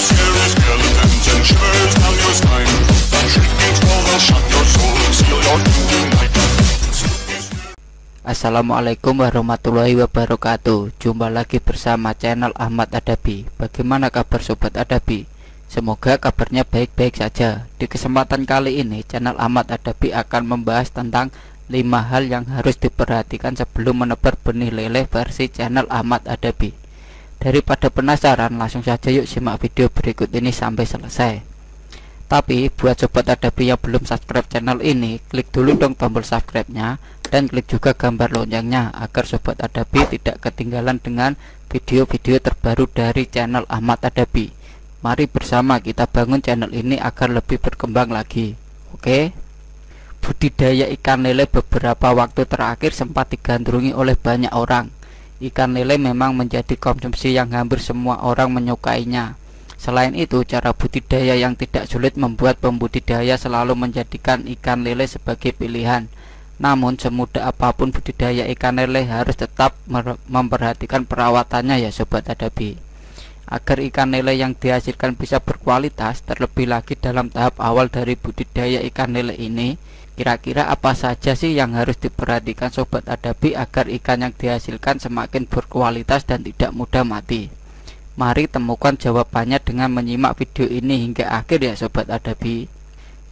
scary skeletons and shivers down your spine. Shrieking swallows shut your soul, seal your doom tonight. Assalamualaikum warahmatullahi wabarakatuh. Jumpa lagi bersama channel Ahmad Adabi. Bagaimana kabar sobat Adabi? Semoga kabarnya baik-baik saja. Di kesempatan kali ini channel Ahmad Adabi akan membahas tentang 5 hal yang harus diperhatikan sebelum menebar benih lele versi channel Ahmad Adabi. Daripada penasaran, langsung saja yuk simak video berikut ini sampai selesai. Tapi buat sobat Adabi yang belum subscribe channel ini, klik dulu dong tombol subscribe-nya dan klik juga gambar loncengnya agar sobat Adabi tidak ketinggalan dengan video-video terbaru dari channel Ahmad Adabi. Mari bersama kita bangun channel ini agar lebih berkembang lagi. Oke? Budidaya ikan lele beberapa waktu terakhir sempat digandrungi oleh banyak orang. Ikan lele memang menjadi konsumsi yang hampir semua orang menyukainya. Selain itu, cara budidaya yang tidak sulit membuat pembudidaya selalu menjadikan ikan lele sebagai pilihan. Namun semudah apapun budidaya ikan lele harus tetap memperhatikan perawatannya ya sobat Adabi. Agar ikan lele yang dihasilkan bisa berkualitas, terlebih lagi dalam tahap awal dari budidaya ikan lele ini, kira-kira apa saja sih yang harus diperhatikan sobat Adabi agar ikan yang dihasilkan semakin berkualitas dan tidak mudah mati? Mari temukan jawabannya dengan menyimak video ini hingga akhir ya sobat Adabi.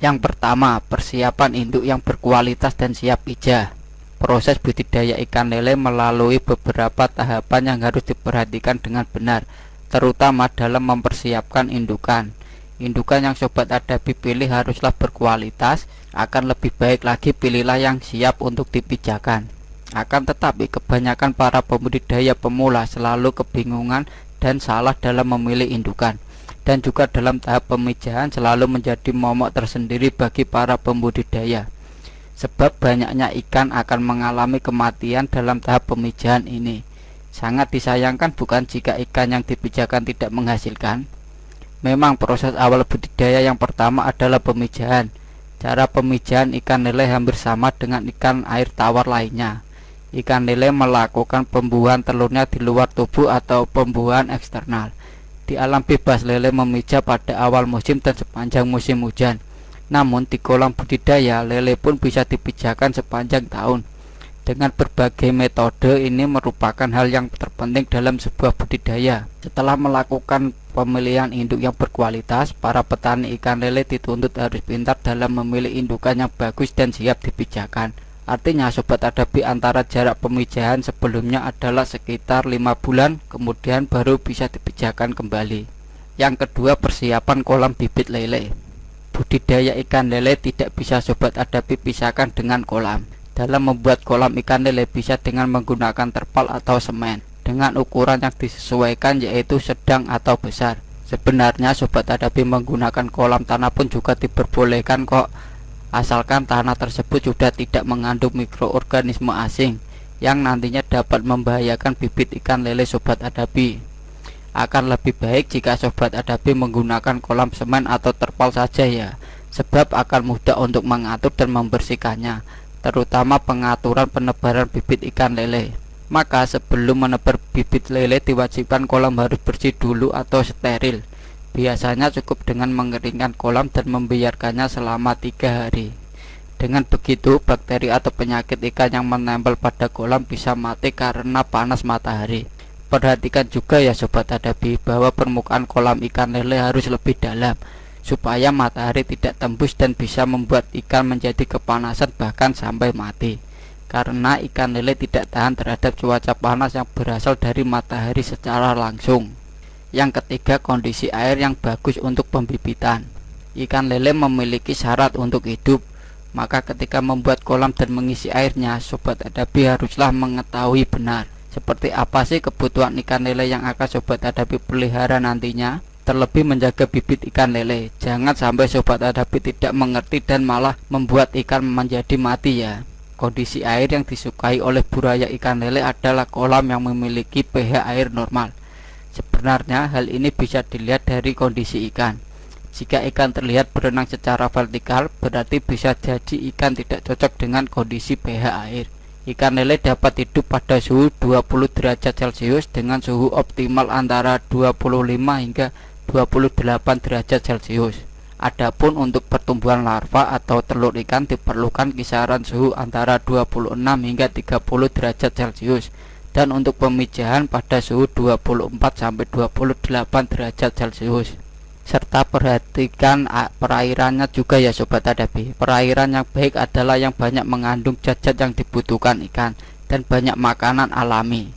Yang pertama, persiapan induk yang berkualitas dan siap ijah. Proses budidaya ikan lele melalui beberapa tahapan yang harus diperhatikan dengan benar, terutama dalam mempersiapkan indukan. Indukan yang sobat Adabi pilih haruslah berkualitas, akan lebih baik lagi pilihlah yang siap untuk dipijakan. Akan tetapi kebanyakan para pembudidaya pemula selalu kebingungan dan salah dalam memilih indukan, dan juga dalam tahap pemijahan selalu menjadi momok tersendiri bagi para pembudidaya. Sebab banyaknya ikan akan mengalami kematian dalam tahap pemijahan ini. Sangat disayangkan bukan jika ikan yang dipijakan tidak menghasilkan? Memang proses awal budidaya yang pertama adalah pemijahan. Cara pemijahan ikan lele hampir sama dengan ikan air tawar lainnya. Ikan lele melakukan pembuahan telurnya di luar tubuh atau pembuahan eksternal. Di alam bebas lele memijah pada awal musim dan sepanjang musim hujan. Namun di kolam budidaya lele pun bisa dipijakan sepanjang tahun. Dengan berbagai metode ini merupakan hal yang terpenting dalam sebuah budidaya. Setelah melakukan pemilihan induk yang berkualitas, para petani ikan lele dituntut harus pintar dalam memilih indukan yang bagus dan siap dipijakan. Artinya sobat Adabi, antara jarak pemijahan sebelumnya adalah sekitar 5 bulan, kemudian baru bisa dipijakan kembali. Yang kedua, persiapan kolam bibit lele. Budidaya ikan lele tidak bisa sobat Adabi pisahkan dengan kolam. Dalam membuat kolam ikan lele bisa dengan menggunakan terpal atau semen dengan ukuran yang disesuaikan, yaitu sedang atau besar. Sebenarnya sobat Adabi menggunakan kolam tanah pun juga diperbolehkan kok, asalkan tanah tersebut sudah tidak mengandung mikroorganisme asing yang nantinya dapat membahayakan bibit ikan lele sobat Adabi. Akan lebih baik jika sobat Adabi menggunakan kolam semen atau terpal saja ya, sebab akan mudah untuk mengatur dan membersihkannya, terutama pengaturan penebaran bibit ikan lele. Maka sebelum menebar bibit lele diwajibkan kolam harus bersih dulu atau steril. Biasanya cukup dengan mengeringkan kolam dan membiarkannya selama 3 hari. Dengan begitu, bakteri atau penyakit ikan yang menempel pada kolam bisa mati karena panas matahari. Perhatikan juga ya sobat Adabi bahwa permukaan kolam ikan lele harus lebih dalam, supaya matahari tidak tembus dan bisa membuat ikan menjadi kepanasan bahkan sampai mati. Karena ikan lele tidak tahan terhadap cuaca panas yang berasal dari matahari secara langsung. Yang ketiga, kondisi air yang bagus untuk pembibitan. Ikan lele memiliki syarat untuk hidup, maka ketika membuat kolam dan mengisi airnya, sobat Adabi haruslah mengetahui benar seperti apa sih kebutuhan ikan lele yang akan sobat Adabi pelihara nantinya. Terlebih menjaga bibit ikan lele, jangan sampai sobat Adabi tidak mengerti dan malah membuat ikan menjadi mati ya. Kondisi air yang disukai oleh buaya ikan lele adalah kolam yang memiliki pH air normal. Sebenarnya hal ini bisa dilihat dari kondisi ikan. Jika ikan terlihat berenang secara vertikal, berarti bisa jadi ikan tidak cocok dengan kondisi pH air. Ikan lele dapat hidup pada suhu 20 derajat Celcius dengan suhu optimal antara 25 hingga 28 derajat Celcius. Adapun untuk pertumbuhan larva atau telur ikan diperlukan kisaran suhu antara 26 hingga 30 derajat Celcius, dan untuk pemijahan pada suhu 24 sampai 28 derajat Celcius. Serta perhatikan perairannya juga ya sobat Adabi. Perairan yang baik adalah yang banyak mengandung zat-zat yang dibutuhkan ikan dan banyak makanan alami.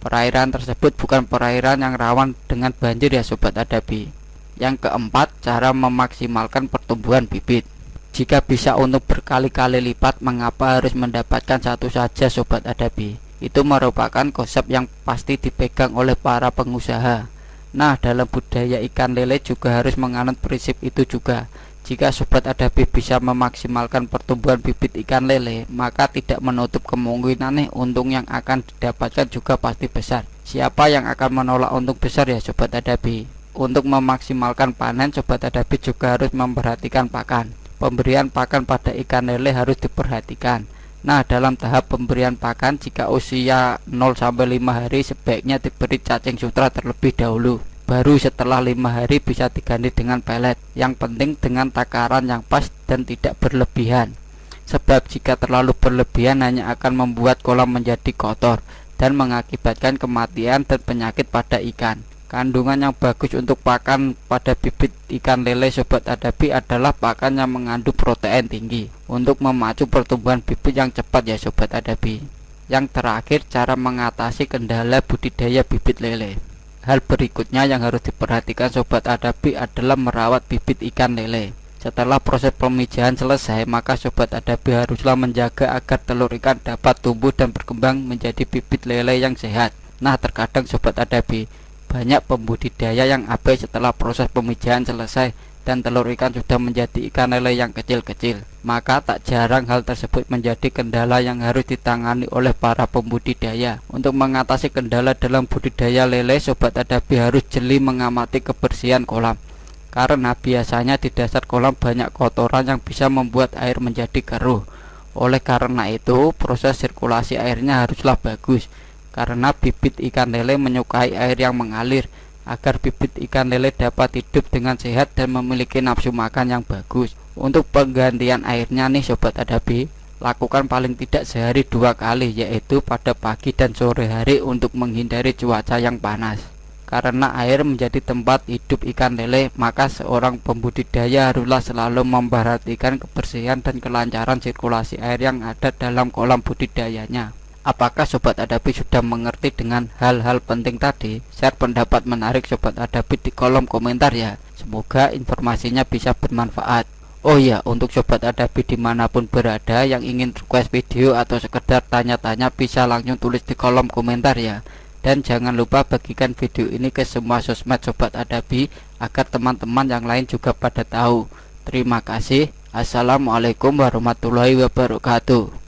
Perairan tersebut bukan perairan yang rawan dengan banjir ya sobat Adabi. Yang keempat, cara memaksimalkan pertumbuhan bibit. Jika bisa untuk berkali-kali lipat, mengapa harus mendapatkan satu saja sobat Adabi? Itu merupakan konsep yang pasti dipegang oleh para pengusaha. Nah, dalam budaya ikan lele juga harus menganut prinsip itu juga. Jika sobat Adabi bisa memaksimalkan pertumbuhan bibit ikan lele, maka tidak menutup kemungkinan untung yang akan didapatkan juga pasti besar. Siapa yang akan menolak untung besar ya sobat Adabi? Untuk memaksimalkan panen, sobat Adabi juga harus memperhatikan pakan. Pemberian pakan pada ikan lele harus diperhatikan. Nah, dalam tahap pemberian pakan, jika usia 0-5 hari sebaiknya diberi cacing sutra terlebih dahulu. Baru setelah 5 hari bisa diganti dengan pelet. Yang penting dengan takaran yang pas dan tidak berlebihan. Sebab jika terlalu berlebihan hanya akan membuat kolam menjadi kotor dan mengakibatkan kematian dan penyakit pada ikan. Kandungan yang bagus untuk pakan pada bibit ikan lele sobat Adabi adalah pakan yang mengandung protein tinggi untuk memacu pertumbuhan bibit yang cepat ya sobat Adabi. Yang terakhir, cara mengatasi kendala budidaya bibit lele. Hal berikutnya yang harus diperhatikan sobat Adabi adalah merawat bibit ikan lele. Setelah proses pemijahan selesai, maka sobat Adabi haruslah menjaga agar telur ikan dapat tumbuh dan berkembang menjadi bibit lele yang sehat. Nah, terkadang sobat Adabi, banyak pembudidaya yang abai setelah proses pemijahan selesai dan telur ikan sudah menjadi ikan lele yang kecil-kecil. Maka tak jarang hal tersebut menjadi kendala yang harus ditangani oleh para pembudidaya. Untuk mengatasi kendala dalam budidaya lele, sobat Adabi harus jeli mengamati kebersihan kolam. Karena biasanya di dasar kolam banyak kotoran yang bisa membuat air menjadi keruh. Oleh karena itu, proses sirkulasi airnya haruslah bagus. Karena bibit ikan lele menyukai air yang mengalir. Agar bibit ikan lele dapat hidup dengan sehat dan memiliki nafsu makan yang bagus. Untuk penggantian airnya nih sobat Adabi, lakukan paling tidak sehari 2 kali, yaitu pada pagi dan sore hari untuk menghindari cuaca yang panas. Karena air menjadi tempat hidup ikan lele, maka seorang pembudidaya haruslah selalu memperhatikan kebersihan dan kelancaran sirkulasi air yang ada dalam kolam budidayanya. Apakah sobat Adabi sudah mengerti dengan hal-hal penting tadi? Share pendapat menarik sobat Adabi di kolom komentar ya. Semoga informasinya bisa bermanfaat. Oh ya, untuk sobat Adabi dimanapun berada yang ingin request video atau sekedar tanya-tanya bisa langsung tulis di kolom komentar ya. Dan jangan lupa bagikan video ini ke semua sosmed sobat Adabi agar teman-teman yang lain juga pada tahu. Terima kasih. Assalamualaikum warahmatullahi wabarakatuh.